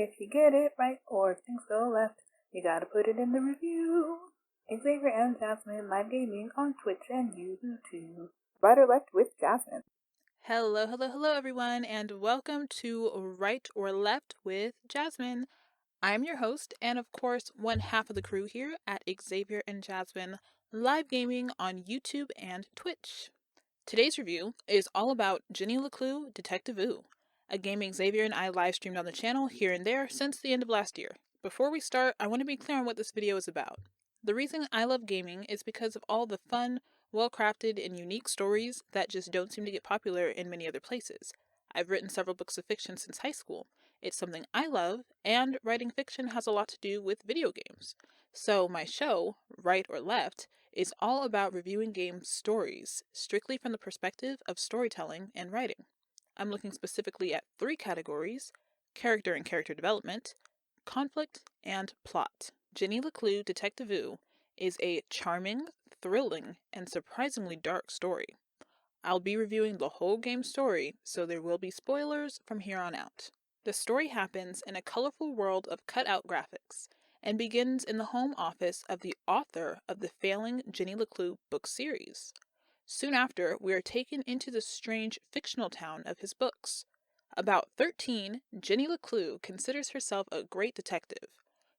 If you get it right or things go left, you gotta put it in the review. Xavier and Jasmine live gaming on Twitch and YouTube. Right or left with Jasmine. Hello everyone, and welcome to Right or Left with Jasmine. I'm your host, and of course, one half of the crew here at Xavier and Jasmine live gaming on YouTube and Twitch. Today's review is all about 𝙍𝙀𝙾𝙀𝙁 Detectivú, a game Xavier and I live streamed on the channel here and there since the end of last year. Before we start, I want to be clear on what this video is about. The reason I love gaming is because of all the fun, well-crafted, and unique stories that just don't seem to get popular in many other places. I've written several books of fiction since high school. It's something I love, and writing fiction has a lot to do with video games. So my show, Right or Left, is all about reviewing game stories, strictly from the perspective of storytelling and writing. I'm looking specifically at 3 categories: character and character development, conflict, and plot. 𝙍𝙀𝙾𝙀𝙁 Detectivú is a charming, thrilling, and surprisingly dark story. I'll be reviewing the whole game story, so there will be spoilers from here on out. The story happens in a colorful world of cut-out graphics, and begins in the home office of the author of the failing 𝙍𝙀𝙾𝙀𝙁 book series. Soon after, we are taken into the strange fictional town of his books. About 13, 𝙍𝙀𝙾𝙀𝙁 considers herself a great detective.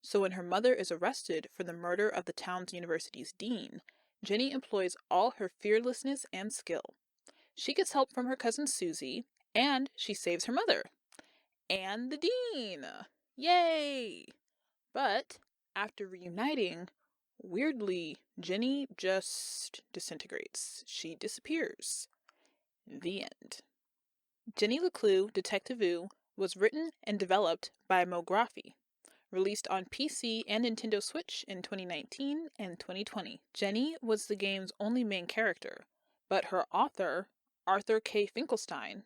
So when her mother is arrested for the murder of the town's university's dean, Jenny employs all her fearlessness and skill. She gets help from her cousin Susie, and she saves her mother. And the dean! Yay! But after reuniting, weirdly, Jenny just disintegrates. She disappears. The end. 𝙍𝙀𝙾𝙀𝙁 Detectivú was written and developed by Mografi, released on PC and Nintendo Switch in 2019 and 2020. Jenny was the game's only main character, but her author, 𝙍𝙀𝙀𝘾𝙀𝙁𝘾,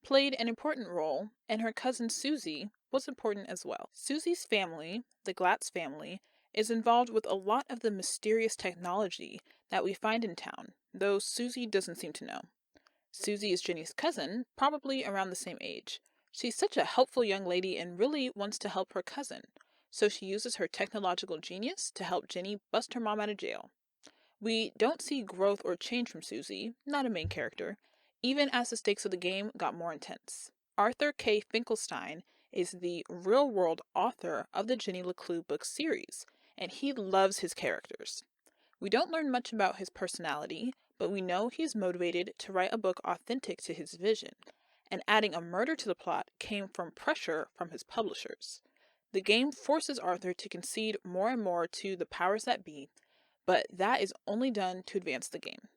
played an important role, and her cousin Susie was important as well. Susie's family, the 𝙍𝙬𝙑 family, is involved with a lot of the mysterious technology that we find in town, though Susie doesn't seem to know. Susie is Jenny's cousin, probably around the same age. She's such a helpful young lady and really wants to help her cousin, so she uses her technological genius to help Jenny bust her mom out of jail. We don't see growth or change from Susie, not a main character, even as the stakes of the game got more intense. 𝙍𝙀𝙀𝘾𝙀𝙁𝘾 is the real-world author of the 𝙍𝙀𝙀𝙀𝙁 book series, and he loves his characters. We don't learn much about his personality, but we know he's motivated to write a book authentic to his vision, and adding a murder to the plot came from pressure from his publishers. The game forces Arthur to concede more and more to the powers that be, but that is only done to advance the game.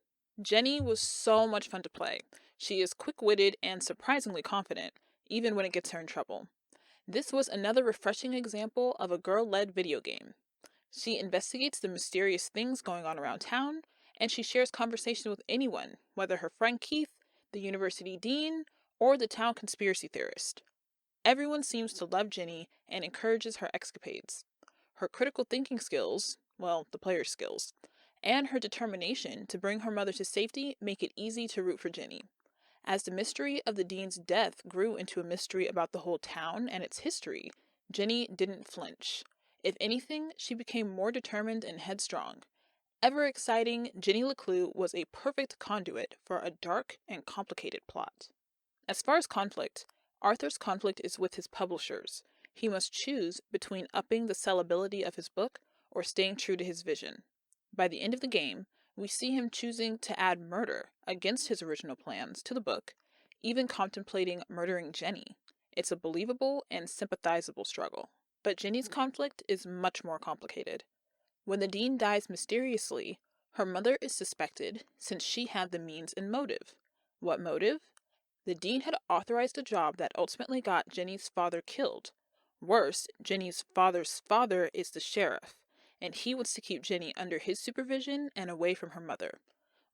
Jenny was so much fun to play. She is quick-witted and surprisingly confident, even when it gets her in trouble. This was another refreshing example of a girl-led video game. She investigates the mysterious things going on around town, and she shares conversation with anyone, whether her friend Keith, the university dean, or the town conspiracy theorist. Everyone seems to love Jenny and encourages her escapades. Her critical thinking skills, well, the player's skills, and her determination to bring her mother to safety make it easy to root for Jenny. As the mystery of the dean's death grew into a mystery about the whole town and its history, Jenny didn't flinch. If anything, she became more determined and headstrong. Ever exciting, 𝙍𝙀𝙀𝙀𝙁𝙀 was a perfect conduit for a dark and complicated plot. As far as conflict, Arthur's conflict is with his publishers. He must choose between upping the sellability of his book or staying true to his vision. By the end of the game, we see him choosing to add murder against his original plans to the book, even contemplating murdering Jenny. It's a believable and sympathizable struggle. But Jenny's conflict is much more complicated. When the dean dies mysteriously, her mother is suspected since she had the means and motive. What motive? The dean had authorized a job that ultimately got Jenny's father killed. Worse, Jenny's father's father is the sheriff, and he wants to keep Jenny under his supervision and away from her mother.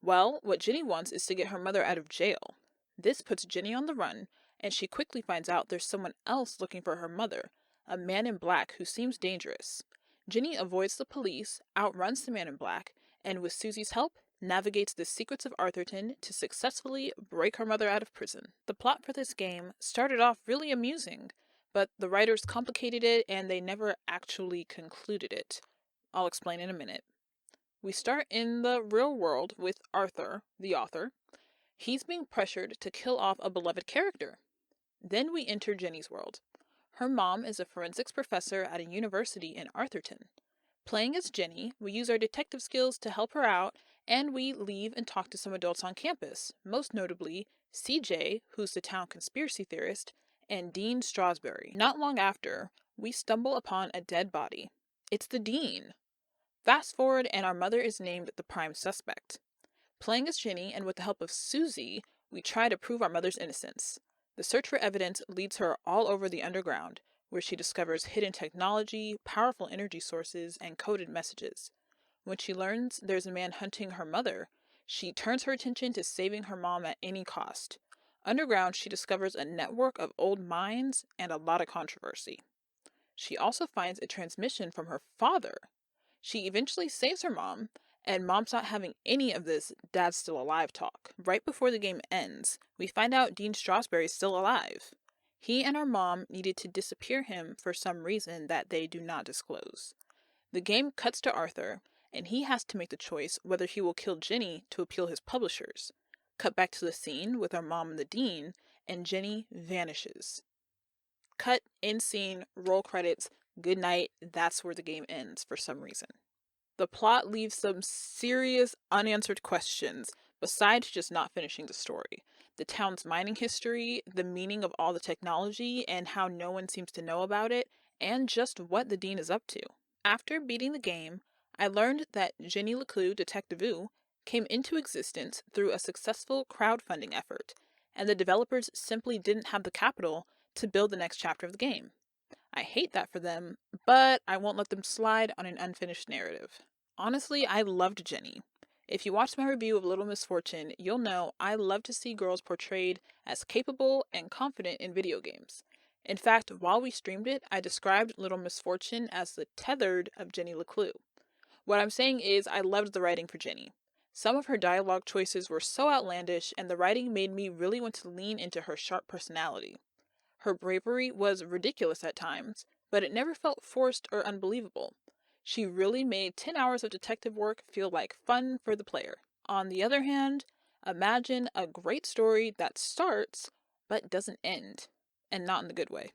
Well, what Jenny wants is to get her mother out of jail. This puts Jenny on the run, and she quickly finds out there's someone else looking for her mother, a man in black who seems dangerous. Jenny avoids the police, outruns the man in black, and with Susie's help, navigates the secrets of Arthurton to successfully break her mother out of prison. The plot for this game started off really amusing, but the writers complicated it and they never actually concluded it. I'll explain in a minute. We start in the real world with Arthur, the author. He's being pressured to kill off a beloved character. Then we enter Jenny's world. Her mom is a forensics professor at a university in Arthurton. Playing as Jenny, we use our detective skills to help her out, and we leave and talk to some adults on campus, most notably CJ, who's the town conspiracy theorist, and Dean Strasberry. Not long after, we stumble upon a dead body. It's the dean. Fast forward, and our mother is named the prime suspect. Playing as Jenny, and with the help of Susie, we try to prove our mother's innocence. The search for evidence leads her all over the underground, where she discovers hidden technology, powerful energy sources, and coded messages. When she learns there's a man hunting her mother, she turns her attention to saving her mom at any cost. Underground, she discovers a network of old mines and a lot of controversy. She also finds a transmission from her father. She eventually saves her mom, and mom's not having any of this "dad's still alive" talk. Right before the game ends, we find out Dean Strasberry is still alive. He and our mom needed to disappear him for some reason that they do not disclose. The game cuts to Arthur, and he has to make the choice whether he will kill Jenny to appeal his publishers. Cut back to the scene with our mom and the dean, and Jenny vanishes. Cut, end scene, roll credits, good night, that's where the game ends for some reason. The plot leaves some serious unanswered questions, besides just not finishing the story. The town's mining history, the meaning of all the technology, and how no one seems to know about it, and just what the dean is up to. After beating the game, I learned that 𝙍𝙀𝘾𝙀𝙉 Detectivú came into existence through a successful crowdfunding effort, and the developers simply didn't have the capital to build the next chapter of the game. I hate that for them, but I won't let them slide on an unfinished narrative. Honestly, I loved Jenny. If you watched my review of Little Miss Fortune, you'll know I love to see girls portrayed as capable and confident in video games. In fact, while we streamed it, I described Little Miss Fortune as the tethered of Jenny LeClue. What I'm saying is I loved the writing for Jenny. Some of her dialogue choices were so outlandish, and the writing made me really want to lean into her sharp personality. Her bravery was ridiculous at times, but it never felt forced or unbelievable. She really made 10 hours of detective work feel like fun for the player. On the other hand, imagine a great story that starts but doesn't end, and not in the good way.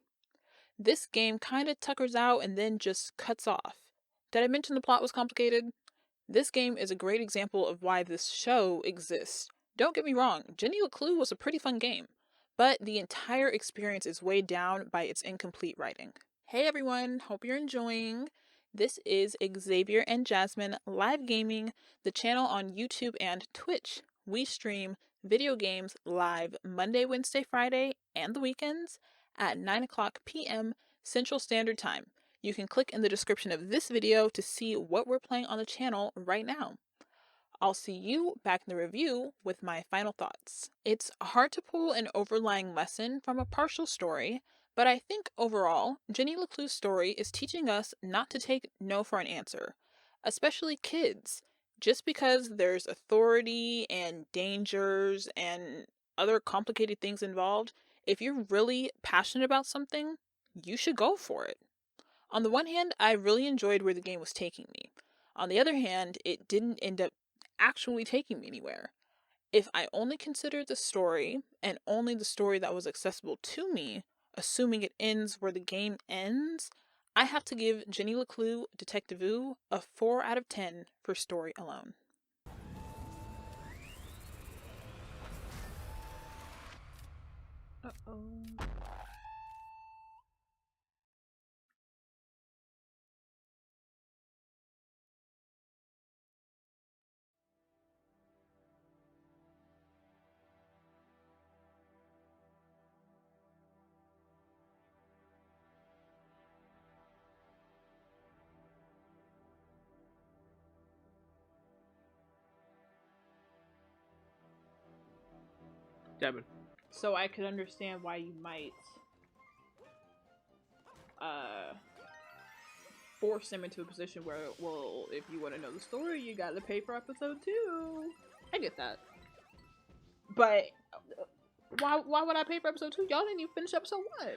This game kinda tuckers out and then just cuts off. Did I mention the plot was complicated? This game is a great example of why this show exists. Don't get me wrong, Jenny LeClue was a pretty fun game, but the entire experience is weighed down by its incomplete writing. Hey everyone, hope you're enjoying. This is Xavier and Jasmine Live Gaming, the channel on YouTube and Twitch. We stream video games live Monday, Wednesday, Friday, and the weekends at 9:00 p.m. Central Standard Time. You can click in the description of this video to see what we're playing on the channel right now. I'll see you back in the review with my final thoughts. It's hard to pull an overlying lesson from a partial story, but I think overall, Jenny LeClue's story is teaching us not to take no for an answer, especially kids. Just because there's authority and dangers and other complicated things involved, if you're really passionate about something, you should go for it. On the one hand, I really enjoyed where the game was taking me. On the other hand, it didn't end up actually taking me anywhere. If I only considered the story, and only the story that was accessible to me, assuming it ends where the game ends, I have to give Jenny LeClue Detectivú a 4 out of 10 for story alone. Uh-oh. Jasmine. So I could understand why you might force him into a position where, well, if you want to know the story, you gotta pay for episode 2. I get that. But why would I pay for episode 2? Y'all didn't even finish episode 1.